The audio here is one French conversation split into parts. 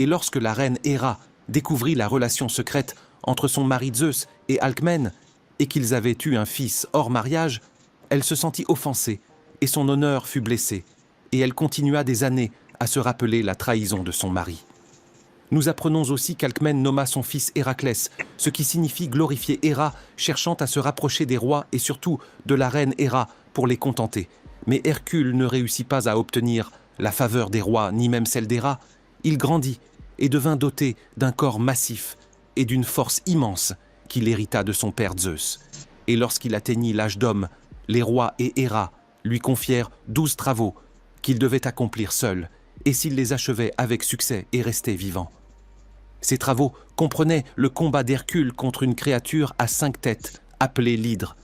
Et lorsque la reine Héra découvrit la relation secrète entre son mari Zeus et Alcmène, et qu'ils avaient eu un fils hors mariage, elle se sentit offensée, et son honneur fut blessé, et elle continua des années à se rappeler la trahison de son mari. Nous apprenons aussi qu'Alcmène nomma son fils Héraclès, ce qui signifie glorifier Héra, cherchant à se rapprocher des rois et surtout de la reine Héra pour les contenter. Mais Hercule ne réussit pas à obtenir la faveur des rois, ni même celle d'Héra. Il grandit et devint doté d'un corps massif et d'une force immense qu'il hérita de son père Zeus. Et lorsqu'il atteignit l'âge d'homme, les rois et Héra lui confièrent 12 travaux qu'il devait accomplir seul, et s'il les achevait avec succès et restait vivant. Ces travaux comprenaient le combat d'Hercule contre une créature à 5 têtes, appelée l'Hydre.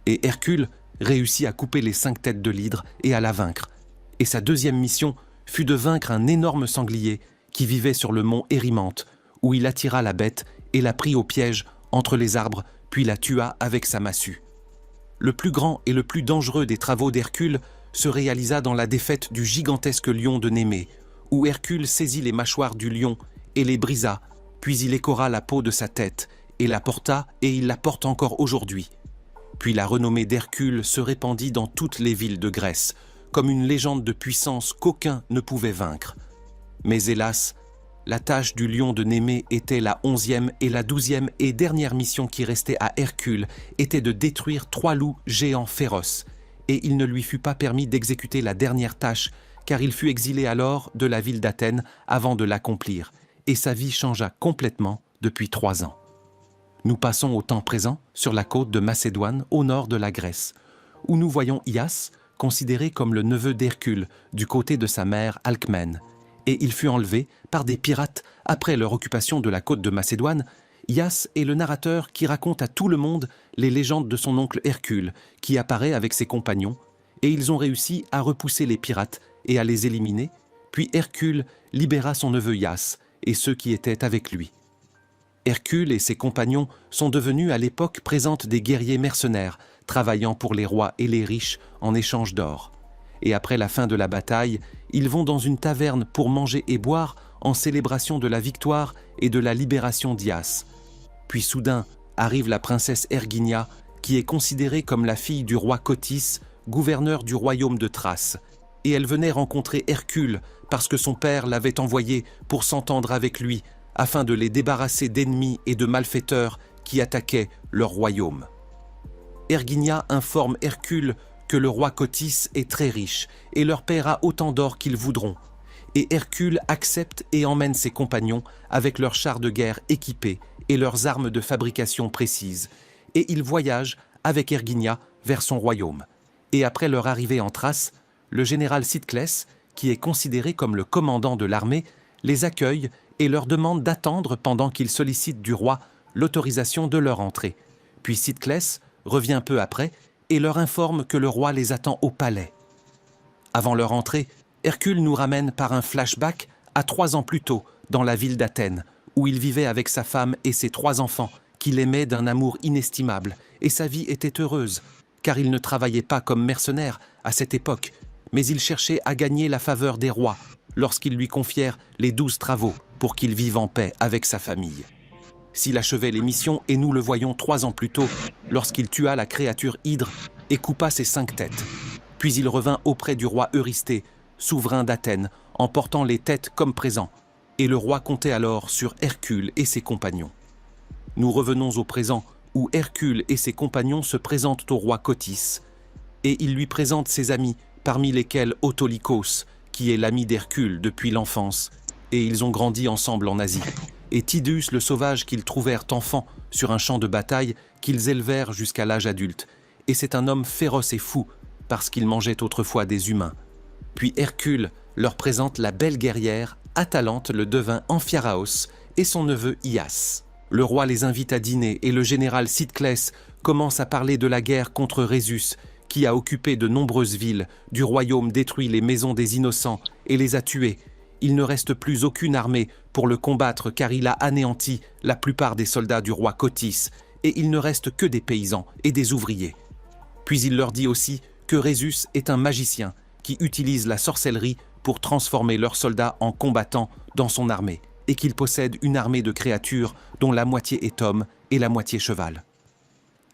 Et Hercule réussit à couper les 5 têtes de l'Hydre et à la vaincre. Et sa deuxième mission fut de vaincre un énorme sanglier qui vivait sur le mont Érymanthe, où il attira la bête et la prit au piège entre les arbres, puis la tua avec sa massue. Le plus grand et le plus dangereux des travaux d'Hercule se réalisa dans la défaite du gigantesque lion de Némée, où Hercule saisit les mâchoires du lion et les brisa, puis il écora la peau de sa tête, et la porta, et il la porte encore aujourd'hui. Puis la renommée d'Hercule se répandit dans toutes les villes de Grèce, comme une légende de puissance qu'aucun ne pouvait vaincre. Mais hélas, la tâche du lion de Némée était la 11e et la 12e et dernière mission qui restait à Hercule était de détruire 3 loups géants féroces, et il ne lui fut pas permis d'exécuter la dernière tâche, car il fut exilé alors de la ville d'Athènes avant de l'accomplir, et sa vie changea complètement depuis 3 ans. Nous passons au temps présent sur la côte de Macédoine, au nord de la Grèce, où nous voyons Ias, considéré comme le neveu d'Hercule, du côté de sa mère Alcmène. Et il fut enlevé par des pirates après leur occupation de la côte de Macédoine. Ias est le narrateur qui raconte à tout le monde les légendes de son oncle Hercule, qui apparaît avec ses compagnons, et ils ont réussi à repousser les pirates et à les éliminer, puis Hercule libéra son neveu Ias et ceux qui étaient avec lui. Hercule et ses compagnons sont devenus à l'époque présente des guerriers mercenaires, travaillant pour les rois et les riches en échange d'or. Et après la fin de la bataille, ils vont dans une taverne pour manger et boire en célébration de la victoire et de la libération d'Ias. Puis soudain arrive la princesse Erginia, qui est considérée comme la fille du roi Cotys, gouverneur du royaume de Thrace. Et elle venait rencontrer Hercule parce que son père l'avait envoyé pour s'entendre avec lui, afin de les débarrasser d'ennemis et de malfaiteurs qui attaquaient leur royaume. Erginia informe Hercule que le roi Cotys est très riche et leur paiera autant d'or qu'ils voudront. Et Hercule accepte et emmène ses compagnons avec leurs chars de guerre équipés et leurs armes de fabrication précises. Et ils voyagent avec Erginia vers son royaume. Et après leur arrivée en Thrace, le général Cyclès, qui est considéré comme le commandant de l'armée, les accueille et leur demande d'attendre pendant qu'ils sollicitent du roi l'autorisation de leur entrée. Puis Cyclès revient peu après et leur informe que le roi les attend au palais. Avant leur entrée, Hercule nous ramène par un flashback à 3 ans plus tôt, dans la ville d'Athènes, où il vivait avec sa femme et ses 3 enfants, qu'il aimait d'un amour inestimable, et sa vie était heureuse, car il ne travaillait pas comme mercenaire à cette époque, mais il cherchait à gagner la faveur des rois, lorsqu'ils lui confièrent les 12 travaux pour qu'il vive en paix avec sa famille. S'il achevait les missions, et nous le voyons 3 ans plus tôt, lorsqu'il tua la créature Hydre et coupa ses 5 têtes. Puis il revint auprès du roi Eurysthée, souverain d'Athènes, en portant les têtes comme présent, et le roi comptait alors sur Hercule et ses compagnons. Nous revenons au présent, où Hercule et ses compagnons se présentent au roi Cotys, et il lui présente ses amis, parmi lesquels Autolycos, qui est l'ami d'Hercule depuis l'enfance, et ils ont grandi ensemble en Asie, et Tydeus le sauvage qu'ils trouvèrent enfant sur un champ de bataille qu'ils élevèrent jusqu'à l'âge adulte, et c'est un homme féroce et fou, parce qu'il mangeait autrefois des humains. Puis Hercule leur présente la belle guerrière Atalante le devin Amphiaraos et son neveu Ias. Le roi les invite à dîner et le général Cyclès commence à parler de la guerre contre Rhésus, qui a occupé de nombreuses villes, du royaume détruit les maisons des innocents et les a tués. Il ne reste plus aucune armée pour le combattre car il a anéanti la plupart des soldats du roi Cotys et il ne reste que des paysans et des ouvriers. Puis il leur dit aussi que Rhésus est un magicien qui utilise la sorcellerie pour transformer leurs soldats en combattants dans son armée et qu'il possède une armée de créatures dont la moitié est homme et la moitié cheval.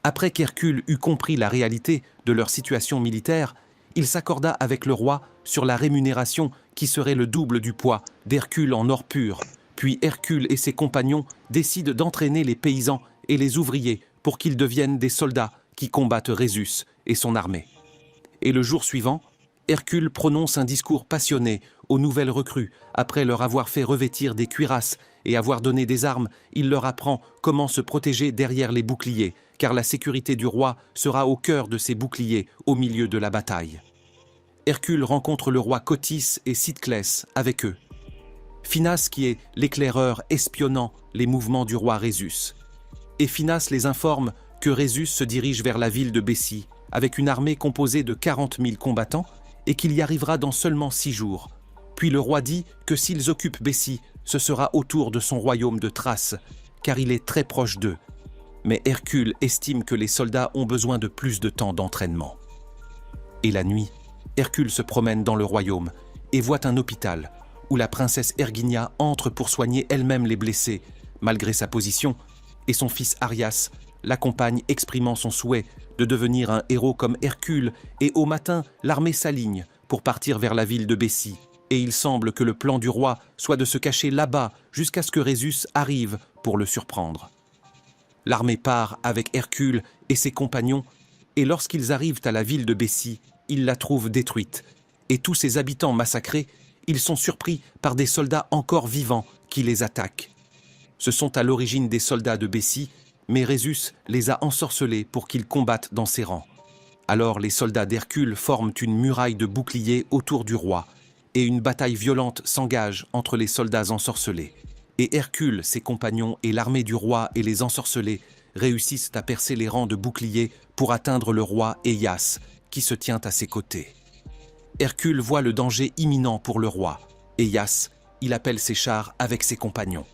Après qu'Hercule eut compris la réalité de leur situation militaire, il s'accorda avec le roi sur la rémunération qui serait le double du poids d'Hercule en or pur. Puis Hercule et ses compagnons décident d'entraîner les paysans et les ouvriers pour qu'ils deviennent des soldats qui combattent Rhésus et son armée. Et le jour suivant, Hercule prononce un discours passionné aux nouvelles recrues. Après leur avoir fait revêtir des cuirasses et avoir donné des armes, il leur apprend comment se protéger derrière les boucliers, car la sécurité du roi sera au cœur de ces boucliers au milieu de la bataille. Hercule rencontre le roi Cotys et Cyclès avec eux. Phinas qui est l'éclaireur espionnant les mouvements du roi Rhésus. Et Phinas les informe que Rhésus se dirige vers la ville de Bécie avec une armée composée de 40 000 combattants et qu'il y arrivera dans seulement 6 jours. Puis le roi dit que s'ils occupent Bécie, ce sera autour de son royaume de Thrace, car il est très proche d'eux. Mais Hercule estime que les soldats ont besoin de plus de temps d'entraînement. Et la nuit, Hercule se promène dans le royaume et voit un hôpital où la princesse Erginia entre pour soigner elle-même les blessés, malgré sa position, et son fils Arias l'accompagne exprimant son souhait de devenir un héros comme Hercule, et au matin, l'armée s'aligne pour partir vers la ville de Bécie. Et il semble que le plan du roi soit de se cacher là-bas jusqu'à ce que Rhésus arrive pour le surprendre. L'armée part avec Hercule et ses compagnons, et lorsqu'ils arrivent à la ville de Bécie, ils la trouvent détruite. Et tous ses habitants massacrés, ils sont surpris par des soldats encore vivants qui les attaquent. Ce sont à l'origine des soldats de Bécie, mais Rhésus les a ensorcelés pour qu'ils combattent dans ses rangs. Alors les soldats d'Hercule forment une muraille de boucliers autour du roi, et une bataille violente s'engage entre les soldats ensorcelés. Et Hercule, ses compagnons et l'armée du roi et les ensorcelés réussissent à percer les rangs de boucliers pour atteindre le roi Éias, qui se tient à ses côtés. Hercule voit le danger imminent pour le roi. Éias, il appelle ses chars avec ses compagnons.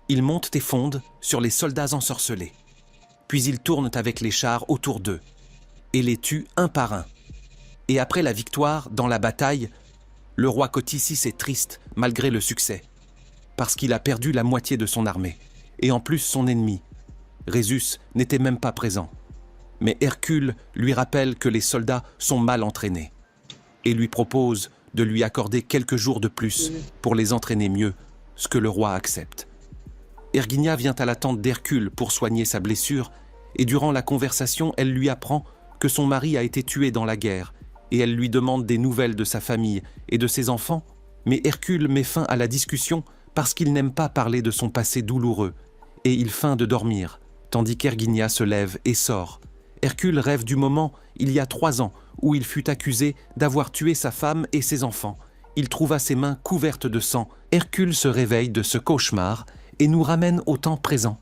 Ils montent et fondent sur les soldats ensorcelés. Puis ils tournent avec les chars autour d'eux et les tuent un par un. Et après la victoire, dans la bataille, le roi Cotys est triste malgré le succès, parce qu'il a perdu la moitié de son armée, et en plus son ennemi, Rhésus, n'était même pas présent. Mais Hercule lui rappelle que les soldats sont mal entraînés, et lui propose de lui accorder quelques jours de plus pour les entraîner mieux, ce que le roi accepte. Erginia vient à la tente d'Hercule pour soigner sa blessure, et durant la conversation, elle lui apprend que son mari a été tué dans la guerre, et elle lui demande des nouvelles de sa famille et de ses enfants, mais Hercule met fin à la discussion parce qu'il n'aime pas parler de son passé douloureux, et il feint de dormir, tandis qu'Erginia se lève et sort. Hercule rêve du moment, il y a 3 ans, où il fut accusé d'avoir tué sa femme et ses enfants. Il trouva ses mains couvertes de sang. Hercule se réveille de ce cauchemar et nous ramène au temps présent.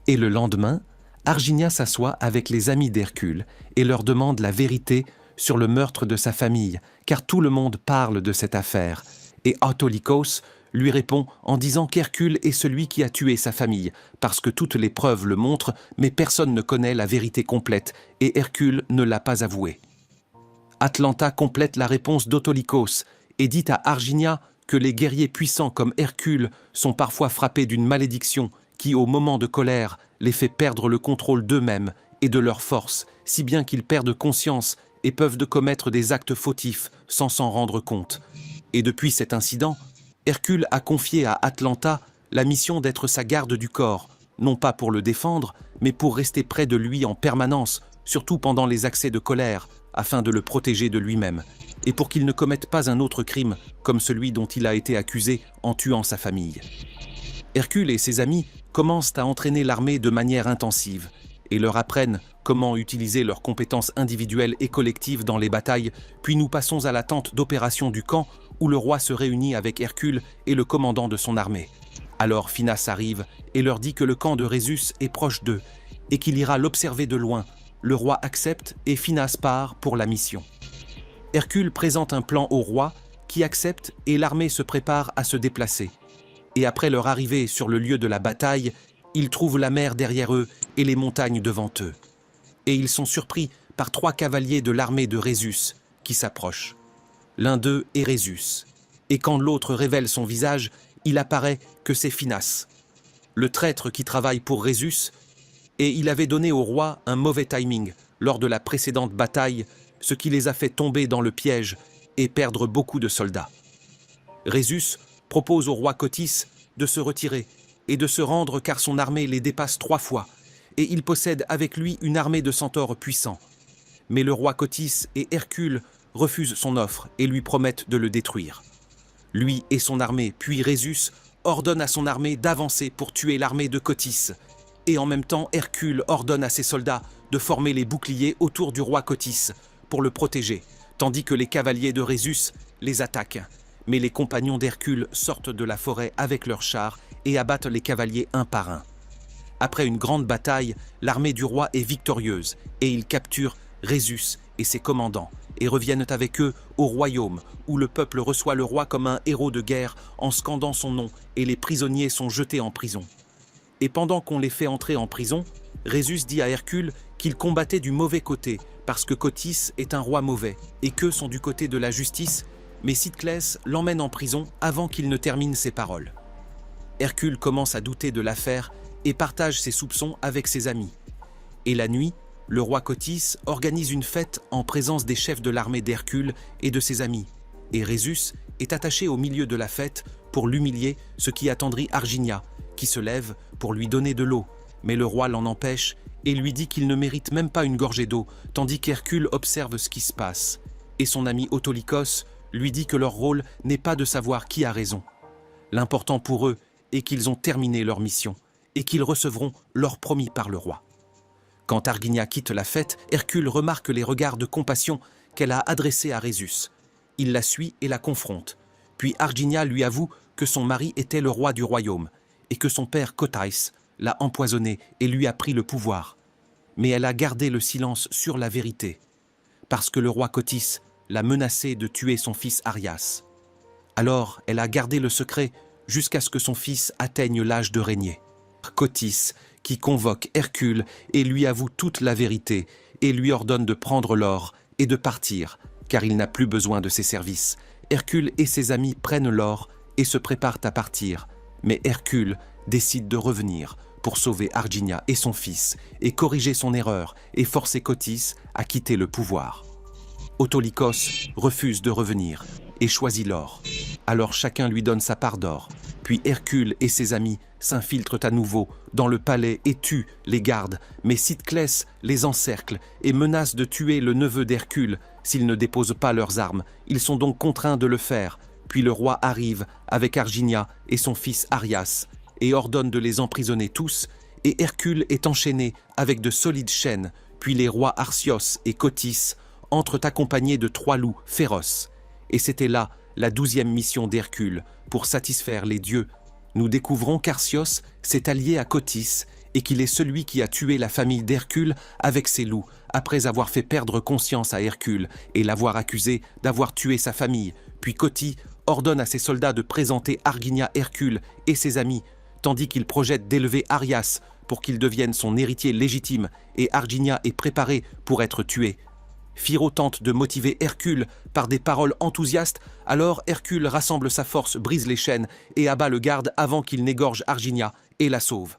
Et le lendemain, Arginia s'assoit avec les amis d'Hercule et leur demande la vérité sur le meurtre de sa famille, car tout le monde parle de cette affaire. Et Autolycos lui répond en disant qu'Hercule est celui qui a tué sa famille, parce que toutes les preuves le montrent, mais personne ne connaît la vérité complète, et Hercule ne l'a pas avouée. Atalanta complète la réponse d'Autolycos et dit à Arginia que les guerriers puissants comme Hercule sont parfois frappés d'une malédiction qui, au moment de colère, les fait perdre le contrôle d'eux-mêmes et de leur force, si bien qu'ils perdent conscience et peuvent de commettre des actes fautifs sans s'en rendre compte. Et depuis cet incident, Hercule a confié à Atalanta la mission d'être sa garde du corps, non pas pour le défendre, mais pour rester près de lui en permanence, surtout pendant les accès de colère, afin de le protéger de lui-même, et pour qu'il ne commette pas un autre crime comme celui dont il a été accusé en tuant sa famille. Hercule et ses amis commencent à entraîner l'armée de manière intensive, et leur apprennent comment utiliser leurs compétences individuelles et collectives dans les batailles, puis nous passons à la tente d'opération du camp, où le roi se réunit avec Hercule et le commandant de son armée. Alors Phinas arrive et leur dit que le camp de Rhésus est proche d'eux, et qu'il ira l'observer de loin. Le roi accepte et Phinas part pour la mission. Hercule présente un plan au roi, qui accepte et l'armée se prépare à se déplacer. Et après leur arrivée sur le lieu de la bataille, ils trouvent la mer derrière eux et les montagnes devant eux. Et ils sont surpris par 3 cavaliers de l'armée de Rhésus qui s'approchent. L'un d'eux est Rhésus. Et quand l'autre révèle son visage, il apparaît que c'est Phinas, le traître qui travaille pour Rhésus, et il avait donné au roi un mauvais timing lors de la précédente bataille, ce qui les a fait tomber dans le piège et perdre beaucoup de soldats. Rhésus propose au roi Cotis de se retirer et de se rendre car son armée les dépasse 3 fois, et il possède avec lui une armée de centaures puissants. Mais le roi Cotis et Hercule refusent son offre et lui promettent de le détruire. Lui et son armée, puis Rhésus, ordonnent à son armée d'avancer pour tuer l'armée de Cotis. Et en même temps, Hercule ordonne à ses soldats de former les boucliers autour du roi Cotis pour le protéger, tandis que les cavaliers de Rhésus les attaquent. Mais les compagnons d'Hercule sortent de la forêt avec leurs chars et abattent les cavaliers un par un. Après une grande bataille, l'armée du roi est victorieuse et ils capturent Rhésus et ses commandants et reviennent avec eux au royaume où le peuple reçoit le roi comme un héros de guerre en scandant son nom et les prisonniers sont jetés en prison. Et pendant qu'on les fait entrer en prison, Rhésus dit à Hercule qu'il combattait du mauvais côté parce que Cotis est un roi mauvais et qu'eux sont du côté de la justice, mais Cyclès l'emmène en prison avant qu'il ne termine ses paroles. Hercule commence à douter de l'affaire et partage ses soupçons avec ses amis. Et la nuit, le roi Cotis organise une fête en présence des chefs de l'armée d'Hercule et de ses amis. Et Rhésus est attaché au milieu de la fête pour l'humilier, ce qui attendrit Arginia, qui se lève pour lui donner de l'eau. Mais le roi l'en empêche et lui dit qu'il ne mérite même pas une gorgée d'eau, tandis qu'Hercule observe ce qui se passe. Et son ami Autolycos lui dit que leur rôle n'est pas de savoir qui a raison. L'important pour eux est qu'ils ont terminé leur mission et qu'ils recevront l'or promis par le roi. Quand Arginia quitte la fête, Hercule remarque les regards de compassion qu'elle a adressés à Rhésus. Il la suit et la confronte. Puis Arginia lui avoue que son mari était le roi du royaume et que son père Cotis l'a empoisonné et lui a pris le pouvoir. Mais elle a gardé le silence sur la vérité, parce que le roi Cotis l'a menacé de tuer son fils Arias. Alors elle a gardé le secret jusqu'à ce que son fils atteigne l'âge de régner. Cotis, qui convoque Hercule et lui avoue toute la vérité et lui ordonne de prendre l'or et de partir, car il n'a plus besoin de ses services. Hercule et ses amis prennent l'or et se préparent à partir, mais Hercule décide de revenir pour sauver Arginia et son fils et corriger son erreur et forcer Cotis à quitter le pouvoir. Autolycos refuse de revenir et choisit l'or. Alors chacun lui donne sa part d'or. Puis Hercule et ses amis s'infiltrent à nouveau dans le palais et tuent les gardes, mais Cyclès les encercle et menace de tuer le neveu d'Hercule s'ils ne déposent pas leurs armes. Ils sont donc contraints de le faire. Puis le roi arrive avec Arginia et son fils Arias et ordonne de les emprisonner tous, et Hercule est enchaîné avec de solides chaînes. Puis les rois Arcios et Cotis entrent accompagnés de 3 loups féroces. Et c'était là la 12e mission d'Hercule, pour satisfaire les dieux. Nous découvrons qu'Arcios s'est allié à Cotis et qu'il est celui qui a tué la famille d'Hercule avec ses loups, après avoir fait perdre conscience à Hercule et l'avoir accusé d'avoir tué sa famille. Puis Cotis ordonne à ses soldats de présenter Arginia Hercule et ses amis, tandis qu'il projette d'élever Arias pour qu'il devienne son héritier légitime, et Arginia est préparée pour être tuée. Phiro tente de motiver Hercule par des paroles enthousiastes, alors Hercule rassemble sa force, brise les chaînes et abat le garde avant qu'il n'égorge Arginia et la sauve.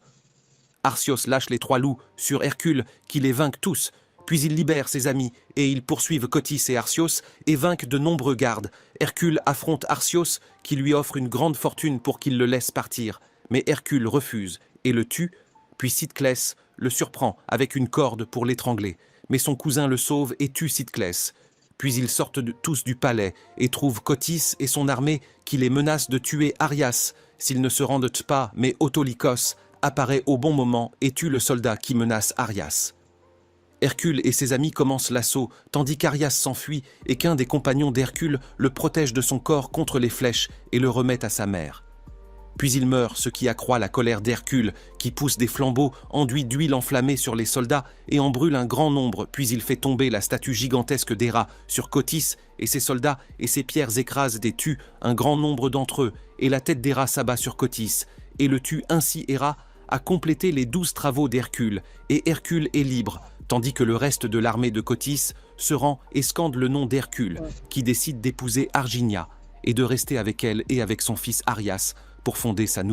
Arcios lâche les 3 loups sur Hercule qui les vainque tous, puis il libère ses amis et ils poursuivent Cotis et Arcios et vainquent de nombreux gardes. Hercule affronte Arcios qui lui offre une grande fortune pour qu'il le laisse partir, mais Hercule refuse et le tue, puis Cyclès le surprend avec une corde pour l'étrangler. Mais son cousin le sauve et tue Cyclès. Puis ils sortent tous du palais et trouvent Cotis et son armée qui les menacent de tuer Arias s'ils ne se rendent pas, mais Autolycos apparaît au bon moment et tue le soldat qui menace Arias. Hercule et ses amis commencent l'assaut, tandis qu'Arias s'enfuit et qu'un des compagnons d'Hercule le protège de son corps contre les flèches et le remet à sa mère. Puis il meurt, ce qui accroît la colère d'Hercule, qui pousse des flambeaux enduits d'huile enflammée sur les soldats et en brûle un grand nombre, puis il fait tomber la statue gigantesque d'Héra sur Cotis et ses soldats, et ses pierres écrasent et tuent un grand nombre d'entre eux, et la tête d'Héra s'abat sur Cotis, et le tue ainsi. Héra a complété les 12 travaux d'Hercule, et Hercule est libre, tandis que le reste de l'armée de Cotis se rend et scande le nom d'Hercule, qui décide d'épouser Arginia, et de rester avec elle et avec son fils Arias, pour fonder sa nouvelle